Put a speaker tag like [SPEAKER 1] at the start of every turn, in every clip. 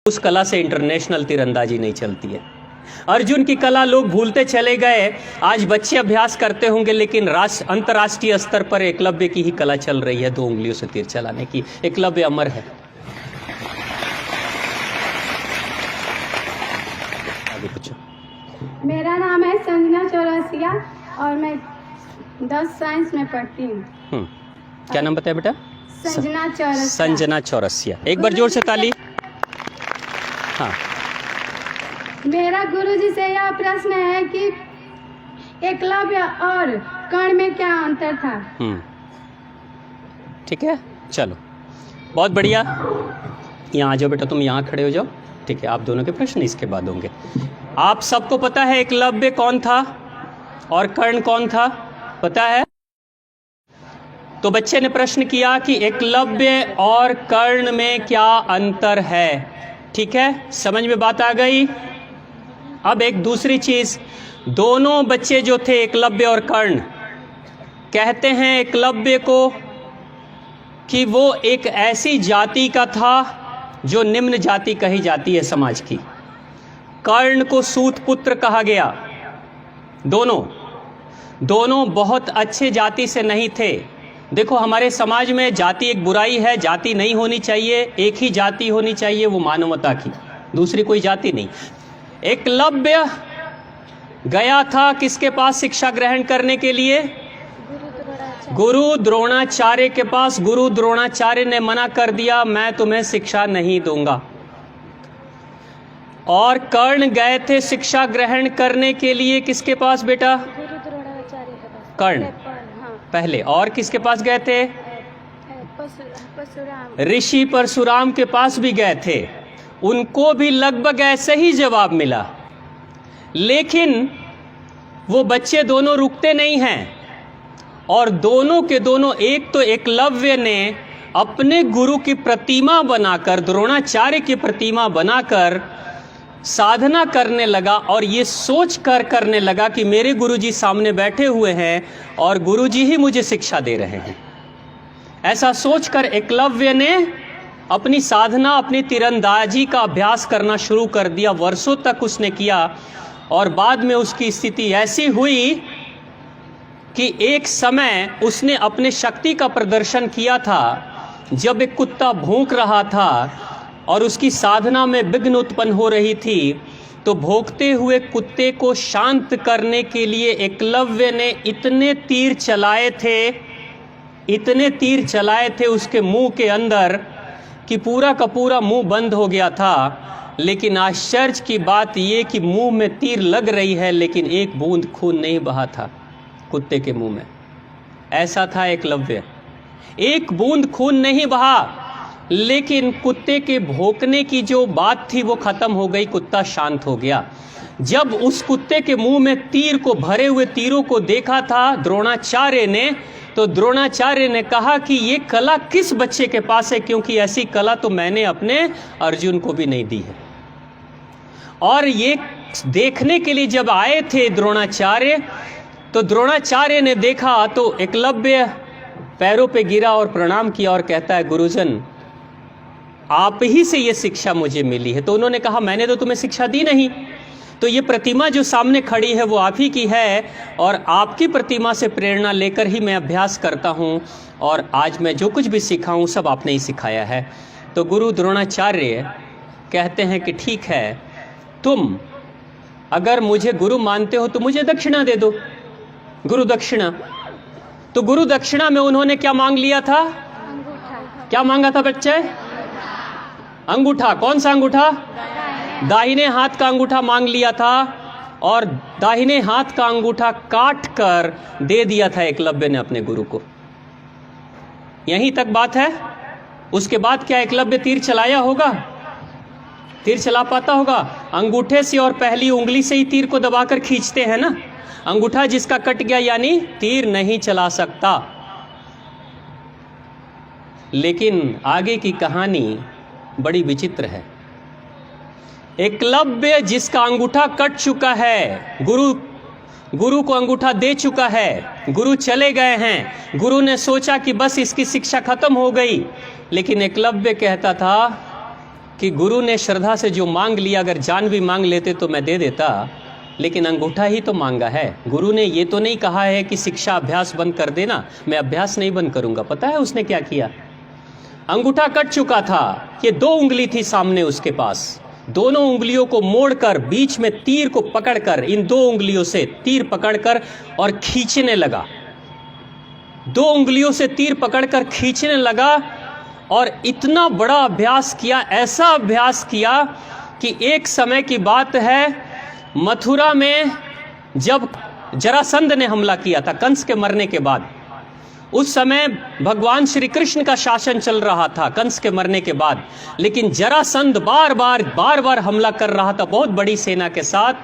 [SPEAKER 1] उस कला से इंटरनेशनल तीरंदाजी नहीं चलती है। अर्जुन की कला लोग भूलते चले गए। आज बच्चे अभ्यास करते होंगे, लेकिन अंतर्राष्ट्रीय स्तर पर एकलव्य की ही कला चल रही है, 2 उंगलियों से तीर चलाने की। एकलव्य अमर है। आगे पूछो।
[SPEAKER 2] मेरा नाम है संजना चौरसिया और मैं 10 साइंस में पढ़ती हूँ।
[SPEAKER 1] क्या नाम बताया बेटा?
[SPEAKER 2] संजना चौरसिया।
[SPEAKER 1] संजना चौरसिया। एक बार जोर से ताली। हाँ,
[SPEAKER 2] मेरा गुरुजी से यह प्रश्न है कि एकलव्य और कर्ण में क्या अंतर था?
[SPEAKER 1] ठीक है, चलो बहुत बढ़िया। यहाँ आ जाओ बेटा, तुम यहाँ खड़े हो जाओ। ठीक है, आप दोनों के प्रश्न इसके बाद होंगे। आप सबको पता है एकलव्य कौन था और कर्ण कौन था? पता है? तो बच्चे ने प्रश्न किया कि एकलव्य और कर्ण में क्या अंतर है। ठीक है, समझ में बात आ गई। अब एक दूसरी चीज, दोनों बच्चे जो थे एकलव्य और कर्ण, कहते हैं एकलव्य को कि वो एक ऐसी जाति का था जो निम्न जाति कही जाती है समाज की। कर्ण को सूत पुत्र कहा गया। दोनों बहुत अच्छे जाति से नहीं थे। देखो, हमारे समाज में जाति एक बुराई है, जाति नहीं होनी चाहिए, एक ही जाति होनी चाहिए, वो मानवता की, दूसरी कोई जाति नहीं। एकलव्य गया था किसके पास शिक्षा ग्रहण करने के लिए? गुरु द्रोणाचार्य के पास। गुरु द्रोणाचार्य ने मना कर दिया, मैं तुम्हें शिक्षा नहीं दूंगा। और कर्ण गए थे शिक्षा ग्रहण करने के लिए किसके पास बेटा? कर्ण पहले। और किसके पास गए थे? ऋषि परशुराम के पास भी गए थे। उनको भी लगभग ऐसे ही जवाब मिला, लेकिन वो बच्चे दोनों रुकते नहीं हैं। और दोनों के दोनों, एक तो एकलव्य ने अपने गुरु की प्रतिमा बनाकर, द्रोणाचार्य की प्रतिमा बनाकर साधना करने लगा और ये सोच कर करने लगा कि मेरे गुरुजी सामने बैठे हुए हैं और गुरुजी ही मुझे शिक्षा दे रहे हैं। ऐसा सोचकर एकलव्य ने अपनी साधना, अपनी तीरंदाजी का अभ्यास करना शुरू कर दिया। वर्षों तक उसने किया और बाद में उसकी स्थिति ऐसी हुई कि एक समय उसने अपने शक्ति का प्रदर्शन किया था। जब एक कुत्ता भौंक रहा था और उसकी साधना में विघ्न उत्पन्न हो रही थी, तो भौंकते हुए कुत्ते को शांत करने के लिए एकलव्य ने इतने तीर चलाए थे उसके मुंह के अंदर कि पूरा का पूरा मुंह बंद हो गया था। लेकिन आश्चर्य की बात ये कि मुंह में तीर लग रही है, लेकिन एक बूंद खून नहीं बहा था कुत्ते के मुंह में। ऐसा था एकलव्य, एक बूंद खून नहीं बहा, लेकिन कुत्ते के भौंकने की जो बात थी वो खत्म हो गई, कुत्ता शांत हो गया। जब उस कुत्ते के मुंह में तीर को, भरे हुए तीरों को देखा था द्रोणाचार्य ने, तो द्रोणाचार्य ने कहा कि ये कला किस बच्चे के पास है, क्योंकि ऐसी कला तो मैंने अपने अर्जुन को भी नहीं दी है। और ये देखने के लिए जब आए थे द्रोणाचार्य, तो द्रोणाचार्य ने देखा तो एकलव्य पैरों पे गिरा और प्रणाम किया और कहता है, गुरुजन आप ही से ये शिक्षा मुझे मिली है। तो उन्होंने कहा, मैंने तो तुम्हें शिक्षा दी नहीं, तो ये प्रतिमा जो सामने खड़ी है वो आप ही की है और आपकी प्रतिमा से प्रेरणा लेकर ही मैं अभ्यास करता हूँ और आज मैं जो कुछ भी सीखा हूँ सब आपने ही सिखाया है। तो गुरु द्रोणाचार्य कहते हैं कि ठीक है, तुम अगर मुझे गुरु मानते हो तो मुझे दक्षिणा दे दो, गुरु दक्षिणा। तो गुरु दक्षिणा में उन्होंने क्या मांग लिया था? क्या मांगा था बच्चे? अंगूठा। कौन सा अंगूठा? दाहिने हाथ का अंगूठा मांग लिया था और दाहिने हाथ का अंगूठा काट कर दे दिया था एकलव्य ने अपने गुरु को। यहीं तक बात है। उसके बाद क्या एकलव्य तीर चलाया होगा? तीर चला पाता होगा? अंगूठे से और पहली उंगली से ही तीर को दबाकर खींचते हैं ना। अंगूठा जिसका कट गया यानी तीर नहीं चला सकता। लेकिन आगे की कहानी बड़ी विचित्र है। एकलव्य जिसका अंगूठा कट चुका है, गुरु को अंगूठा दे चुका है, गुरु चले गए हैं, गुरु ने सोचा कि बस इसकी शिक्षा खत्म हो गई, लेकिन एकलव्य कहता था कि गुरु ने श्रद्धा से जो मांग लिया, अगर जान भी मांग लेते तो मैं दे देता, लेकिन अंगूठा ही तो मांगा है। गुरु ने ये तो नहीं कहा है कि शिक्षा अभ्यास बंद कर देना, मैं अभ्यास नहीं बंद करूंगा। पता है उसने क्या किया? अंगूठा कट चुका था, ये 2 उंगली थी सामने उसके पास, दोनों उंगलियों को मोड़कर बीच में तीर को पकड़कर, इन 2 उंगलियों से तीर पकड़कर और खींचने लगा। 2 उंगलियों से तीर पकड़कर खींचने लगा और इतना बड़ा अभ्यास किया, ऐसा अभ्यास किया कि एक समय की बात है, मथुरा में जब जरासंध ने हमला किया था कंस के मरने के बाद, उस समय भगवान श्री कृष्ण का शासन चल रहा था कंस के मरने के बाद, लेकिन जरासंध बार बार हमला कर रहा था बहुत बड़ी सेना के साथ।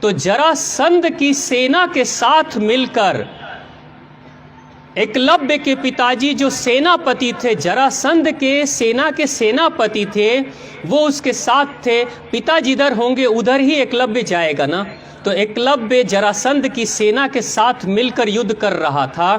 [SPEAKER 1] तो जरासंध की सेना के साथ मिलकर एकलव्य के पिताजी जो सेनापति थे, जरासंध के सेना के सेनापति थे, वो उसके साथ थे। पिता जिधर होंगे उधर ही एकलव्य जाएगा ना। तो एकलव्य जरासंध की सेना के साथ मिलकर युद्ध कर रहा था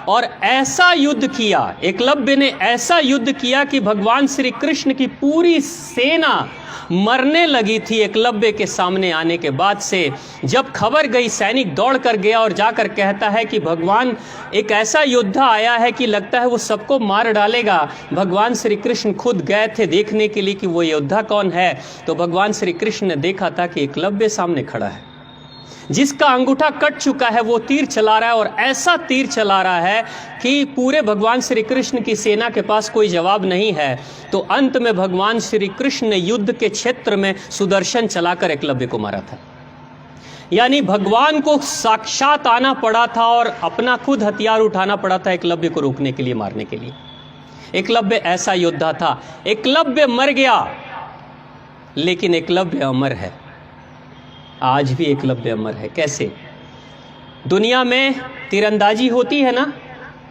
[SPEAKER 1] और ऐसा युद्ध किया, एकलव्य ने ऐसा युद्ध किया कि भगवान श्री कृष्ण की पूरी सेना मरने लगी थी एकलव्य के सामने आने के बाद से। जब खबर गई, सैनिक दौड़ कर गया और जाकर कहता है कि भगवान एक ऐसा योद्धा आया है कि लगता है वो सबको मार डालेगा। भगवान श्री कृष्ण खुद गए थे देखने के लिए कि वो योद्धा कौन है। तो भगवान श्री कृष्ण ने देखा था कि एकलव्य सामने खड़ा है, जिसका अंगूठा कट चुका है, वो तीर चला रहा है और ऐसा तीर चला रहा है कि पूरे भगवान श्री कृष्ण की सेना के पास कोई जवाब नहीं है। तो अंत में भगवान श्री कृष्ण ने युद्ध के क्षेत्र में सुदर्शन चलाकर एकलव्य को मारा था। यानी भगवान को साक्षात आना पड़ा था और अपना खुद हथियार उठाना पड़ा था एकलव्य को रोकने के लिए, मारने के लिए। एकलव्य ऐसा योद्धा था। एकलव्य मर गया, लेकिन एकलव्य अमर है। आज भी एकलव्य अमर है। कैसे? दुनिया में तीरंदाजी होती है ना,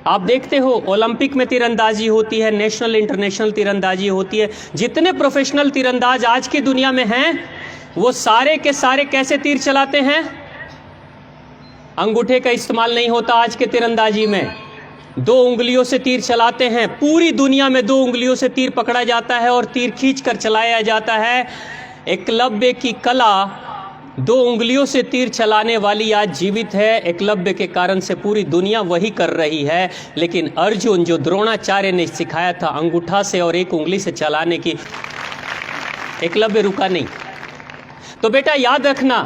[SPEAKER 1] आप देखते हो ओलंपिक में तीरंदाजी होती है, नेशनल इंटरनेशनल तीरंदाजी होती है। जितने प्रोफेशनल तीरंदाज आज की दुनिया में हैं, वो सारे के सारे कैसे तीर चलाते हैं? अंगूठे का इस्तेमाल नहीं होता आज के तीरंदाजी में, 2 उंगलियों से तीर चलाते हैं। पूरी दुनिया में 2 उंगलियों से तीर पकड़ा जाता है और तीर खींचकर चलाया जाता है। एकलव्य की कला 2 उंगलियों से तीर चलाने वाली आज जीवित है। एकलव्य के कारण से पूरी दुनिया वही कर रही है। लेकिन अर्जुन, जो द्रोणाचार्य ने सिखाया था अंगूठा से और 1 उंगली से चलाने की, एकलव्य रुका नहीं। तो बेटा याद रखना,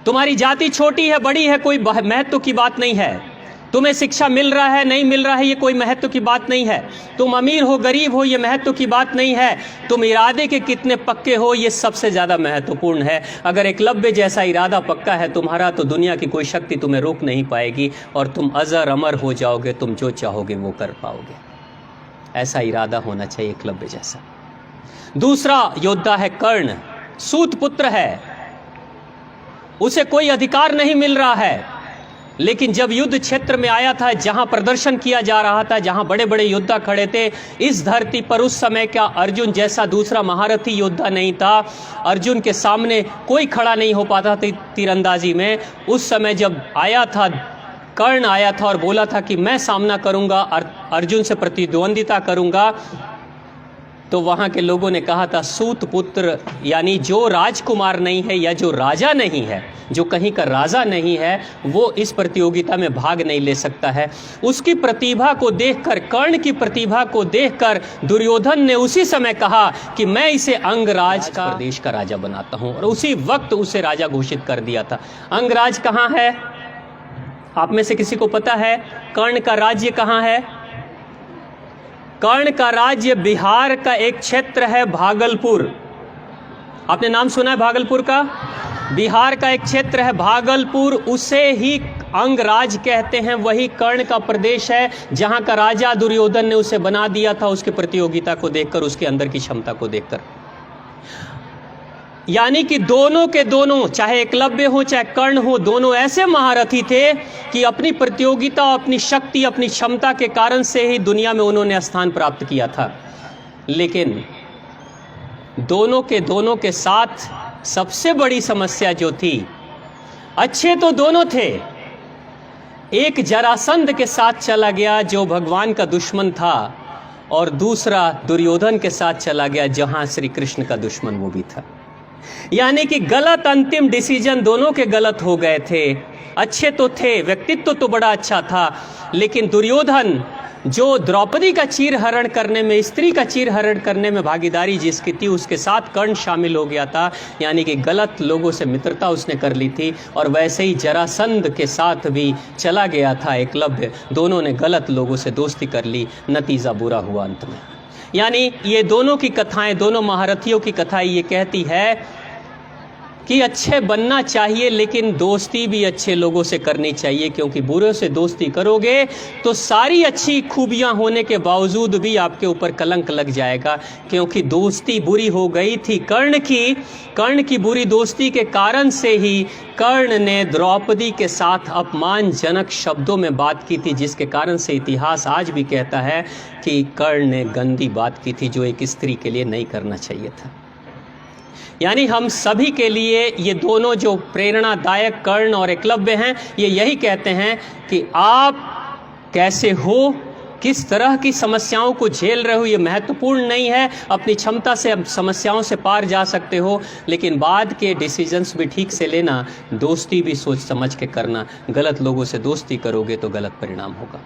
[SPEAKER 1] तुम्हारी जाति छोटी है बड़ी है, कोई महत्व की बात नहीं है। तुम्हें शिक्षा मिल रहा है नहीं मिल रहा है, ये कोई महत्व की बात नहीं है। तुम अमीर हो गरीब हो, ये महत्व की बात नहीं है। तुम इरादे के कितने पक्के हो, ये सबसे ज़्यादा महत्वपूर्ण है। अगर एकलव्य जैसा इरादा पक्का है तुम्हारा, तो दुनिया की कोई शक्ति तुम्हें रोक नहीं पाएगी और तुम अजर अमर हो जाओगे। तुम जो चाहोगे वो कर पाओगे। ऐसा इरादा होना चाहिए एकलव्य जैसा। दूसरा योद्धा है कर्ण। सूत पुत्र है, उसे कोई अधिकार नहीं मिल रहा है, लेकिन जब युद्ध क्षेत्र में आया था, जहां प्रदर्शन किया जा रहा था, जहां बड़े बड़े योद्धा खड़े थे, इस धरती पर उस समय का अर्जुन जैसा दूसरा महारथी योद्धा नहीं था। अर्जुन के सामने कोई खड़ा नहीं हो पाता था तीरंदाजी में। उस समय जब आया था, कर्ण आया था और बोला था कि मैं सामना करूंगा, अर्जुन से प्रतिद्वंदिता करूंगा, तो वहाँ के लोगों ने कहा था सूत पुत्र, यानी जो राजकुमार नहीं है या जो राजा नहीं है, जो कहीं का राजा नहीं है, वो इस प्रतियोगिता में भाग नहीं ले सकता है। उसकी प्रतिभा को देखकर, कर्ण की प्रतिभा को देखकर दुर्योधन ने उसी समय कहा कि मैं इसे अंगराज का प्रदेश का राजा बनाता हूँ, और उसी वक्त उसे राजा घोषित कर दिया था। अंगराज कहाँ है? आप में से किसी को पता है कर्ण का राज्य कहाँ है? कर्ण का राज्य बिहार का एक क्षेत्र है भागलपुर। आपने नाम सुना है भागलपुर का? बिहार का एक क्षेत्र है भागलपुर, उसे ही अंगराज कहते हैं। वही कर्ण का प्रदेश है जहां का राजा दुर्योधन ने उसे बना दिया था, उसकी प्रतियोगिता को देखकर, उसके अंदर की क्षमता को देखकर। यानी कि दोनों के दोनों, चाहे एकलव्य हो चाहे कर्ण हो, दोनों ऐसे महारथी थे कि अपनी प्रतियोगिता, अपनी शक्ति, अपनी क्षमता के कारण से ही दुनिया में उन्होंने स्थान प्राप्त किया था। लेकिन दोनों के साथ सबसे बड़ी समस्या जो थी, अच्छे तो दोनों थे, एक जरासंध के साथ चला गया जो भगवान का दुश्मन था, और दूसरा दुर्योधन के साथ चला गया जहां श्री कृष्ण का दुश्मन वो भी था। यानी कि गलत अंतिम डिसीजन दोनों के गलत हो गए थे। अच्छे तो थे, व्यक्तित्व तो बड़ा अच्छा था, लेकिन दुर्योधन जो द्रौपदी का चीरहरण करने में, स्त्री का चीरहरण करने में भागीदारी जिसकी थी, उसके साथ कर्ण शामिल हो गया था। यानी कि गलत लोगों से मित्रता उसने कर ली थी। और वैसे ही जरासंध के साथ भी चला गया था एकलव्य, दोनों ने गलत लोगों से दोस्ती कर ली, नतीजा बुरा हुआ अंत में। यानी ये दोनों की कथाएं, दोनों महारथियों की कथाएं ये कहती है कि अच्छे बनना चाहिए, लेकिन दोस्ती भी अच्छे लोगों से करनी चाहिए, क्योंकि बुरे से दोस्ती करोगे तो सारी अच्छी खूबियां होने के बावजूद भी आपके ऊपर कलंक लग जाएगा। क्योंकि दोस्ती बुरी हो गई थी कर्ण की बुरी दोस्ती के कारण से ही कर्ण ने द्रौपदी के साथ अपमानजनक शब्दों में बात की थी, जिसके कारण से इतिहास आज भी कहता है कि कर्ण ने गंदी बात की थी जो एक स्त्री के लिए नहीं करना चाहिए था। यानी हम सभी के लिए ये दोनों जो प्रेरणादायक कर्ण और एकलव्य हैं, ये यही कहते हैं कि आप कैसे हो, किस तरह की समस्याओं को झेल रहे हो, ये महत्वपूर्ण नहीं है। अपनी क्षमता से अब समस्याओं से पार जा सकते हो, लेकिन बाद के डिसीजंस भी ठीक से लेना, दोस्ती भी सोच समझ के करना। गलत लोगों से दोस्ती करोगे तो गलत परिणाम होगा।